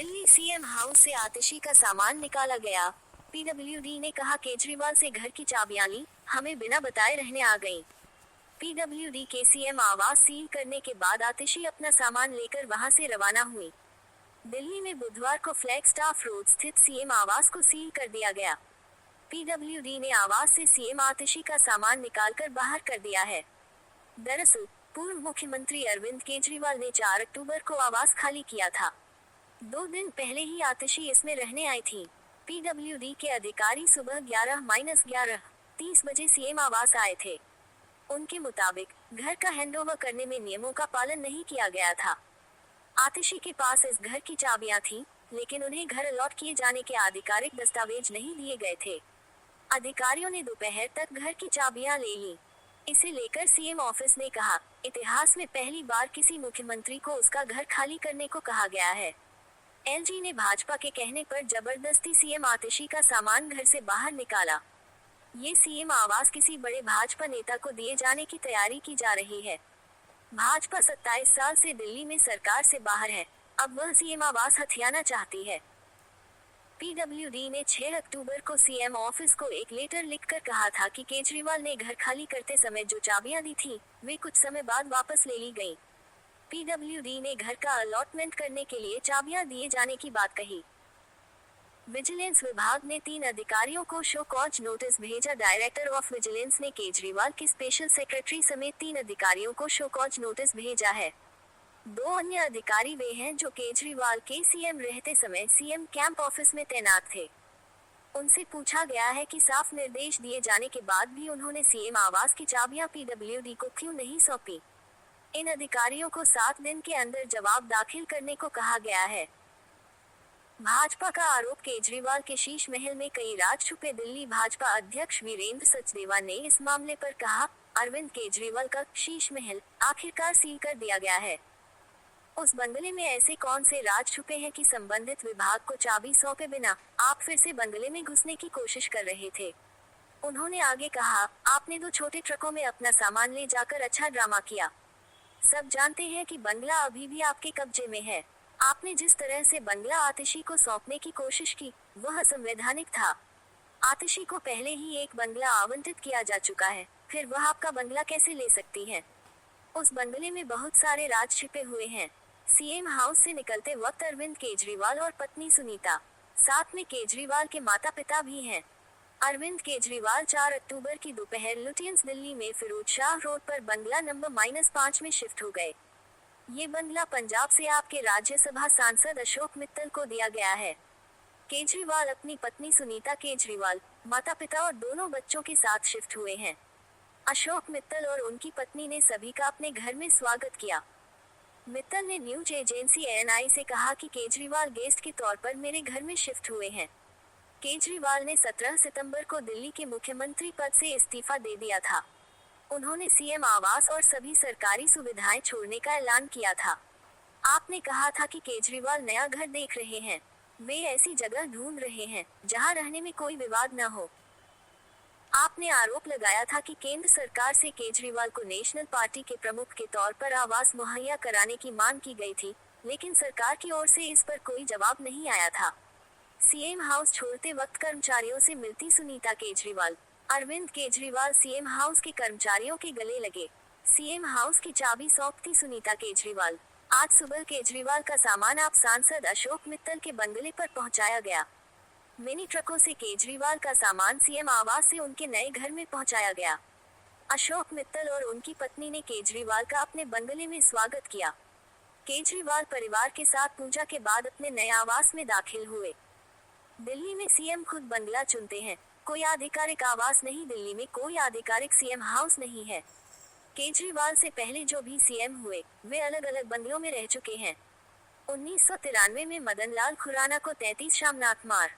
Delhi CM house से आतिशी का सामान निकाला गया। पीडब्ल्यूडी ने कहा केजरीवाल से घर की चाबियां ली, हमें बिना बताए रहने आ गईं। पीडब्ल्यूडी के सीएम आवास सील करने के बाद आतिशी अपना सामान लेकर वहां से रवाना हुई। दिल्ली में बुधवार को फ्लैगस्टाफ रोड स्थित सीएम आवास को सील कर दिया गया। पीडब्ल्यूडी ने आवास से सीएम आतिशी का सामान निकालकर बाहर कर दिया है। दरअसल पूर्व मुख्यमंत्री अरविंद केजरीवाल ने 4 अक्टूबर को आवास खाली किया था। 2 दिन पहले ही आतिशी इसमें रहने आई थी। पीडब्ल्यूडी के अधिकारी सुबह 11:30 बजे सीएम आवास आए थे। उनके मुताबिक घर का हैंडओवर करने में नियमों का पालन नहीं किया गया था। आतिशी के पास इस घर की चाबियां थीं, लेकिन उन्हें घर अलॉट किए जाने के आधिकारिक दस्तावेज नहीं दिए गए थे। अधिकारियों ने दोपहर तक घर की चाबियां ले लीं। इसे लेकर सीएम ऑफिस ने कहा, इतिहास में पहली बार किसी मुख्यमंत्री को उसका घर खाली करने को कहा गया है। एलजी ने भाजपा के कहने पर जबरदस्ती सीएम आतिशी का सामान घर से बाहर निकाला। ये सीएम आवास किसी बड़े भाजपा नेता को दिए जाने की तैयारी की जा रही है। भाजपा 27 साल से दिल्ली में सरकार से बाहर है, अब वह सीएम आवास हथियाना चाहती है। पीडब्ल्यूडी ने 6 अक्टूबर को सीएम ऑफिस को एक लेटर लिखकर कहा था कि केजरीवाल ने घर खाली करते समय जो चाबियां दी थी, वे कुछ समय बाद वापस ले ली गईं। पीडब्ल्यूडी ने घर का अलॉटमेंट करने के लिए चाबियां दिए जाने की बात कही। विजिलेंस विभाग ने 3 अधिकारियों को शो कॉज नोटिस भेजा। डायरेक्टर ऑफ विजिलेंस ने केजरीवाल के स्पेशल सेक्रेटरी समेत 3 अधिकारियों को शो कॉज नोटिस भेजा है। 2 अन्य अधिकारी वे हैं जो केजरीवाल के सीएम रहते समय सीएम कैंप ऑफिस में तैनात थे। उनसे पूछा गया है कि साफ निर्देश दिए जाने के बाद भी उन्होंने सीएम आवास की चाबियां पीडब्ल्यूडी को क्यों नहीं सौंपी। इन अधिकारियों को 7 दिन के अंदर जवाब दाखिल करने को कहा गया है। भाजपा का आरोप, केजरीवाल के शीश महल में कई राज छुपे। दिल्ली भाजपा अध्यक्ष वीरेंद्र सचदेवा ने इस मामले पर कहा, अरविंद केजरीवाल का शीश महल आखिरकार सील कर दिया गया है। उस बंगले में ऐसे कौन से राज छुपे हैं कि संबंधित विभाग को चाबी सौंपे बिना आप फिर से बंगले में घुसने की कोशिश कर रहे थे। उन्होंने आगे कहा, आपने 2 छोटे ट्रकों में अपना सामान ले जाकर अच्छा ड्रामा किया। सब जानते हैं कि बंगला अभी भी आपके कब्जे में है। आपने जिस तरह से बंगला आतिशी को सौंपने की कोशिश की, वह असंवैधानिक था। आतिशी को पहले ही एक बंगला आवंटित किया जा चुका है, फिर वह आपका बंगला कैसे ले सकती है। उस बंगले में बहुत सारे राज छिपे हुए हैं। सीएम हाउस से निकलते वक्त अरविंद केजरीवाल और पत्नी सुनीता, साथ में केजरीवाल के माता पिता भी हैं। अरविंद केजरीवाल 4 अक्टूबर की दोपहर लुटियंस दिल्ली में फिरोज शाह रोड पर बंगला नंबर -5 में शिफ्ट हो गए। ये बंगला पंजाब से आपके राज्यसभा सांसद अशोक मित्तल को दिया गया है। केजरीवाल अपनी पत्नी सुनीता केजरीवाल, माता पिता और दोनों बच्चों के साथ शिफ्ट हुए हैं। अशोक मित्तल और उनकी पत्नी ने सभी का अपने घर में स्वागत किया। मित्तल ने न्यूज एजेंसी एएनआई से कहा कि केजरीवाल गेस्ट के तौर पर मेरे घर में शिफ्ट हुए हैं। केजरीवाल ने 17 सितंबर को दिल्ली के मुख्यमंत्री पद से इस्तीफा दे दिया था। उन्होंने सीएम आवास और सभी सरकारी सुविधाएं छोड़ने का ऐलान किया था। आपने कहा था कि केजरीवाल नया घर देख रहे हैं। वे ऐसी जगह ढूंढ रहे हैं जहां रहने में कोई विवाद न हो। आपने आरोप लगाया था कि केंद्र सरकार से केजरीवाल को नेशनल पार्टी के प्रमुख के तौर पर आवास मुहैया कराने की मांग की गई थी, लेकिन सरकार की ओर से इस पर कोई जवाब नहीं आया था। सीएम हाउस छोड़ते वक्त कर्मचारियों से मिलती सुनीता केजरीवाल, अरविंद केजरीवाल सीएम हाउस के कर्मचारियों के गले लगे। सीएम हाउस की चाबी सौंपती सुनीता केजरीवाल। आज सुबह केजरीवाल का सामान आप सांसद अशोक मित्तल के बंगले पर पहुंचाया गया। मिनी ट्रकों से केजरीवाल का सामान सीएम आवास से उनके नए घर में पहुंचाया गया। अशोक मित्तल और उनकी पत्नी ने केजरीवाल का अपने बंगले में स्वागत किया। केजरीवाल परिवार के साथ पूजा के बाद अपने नए आवास में दाखिल हुए। दिल्ली में सीएम खुद बंगला चुनते हैं, कोई आधिकारिक आवास नहीं। दिल्ली में कोई आधिकारिक सीएम हाउस नहीं है। केजरीवाल से पहले जो भी सीएम हुए, वे अलग अलग बंगलों में रह चुके हैं। 1993 में मदन लाल खुराना को 33 शामनाथ मार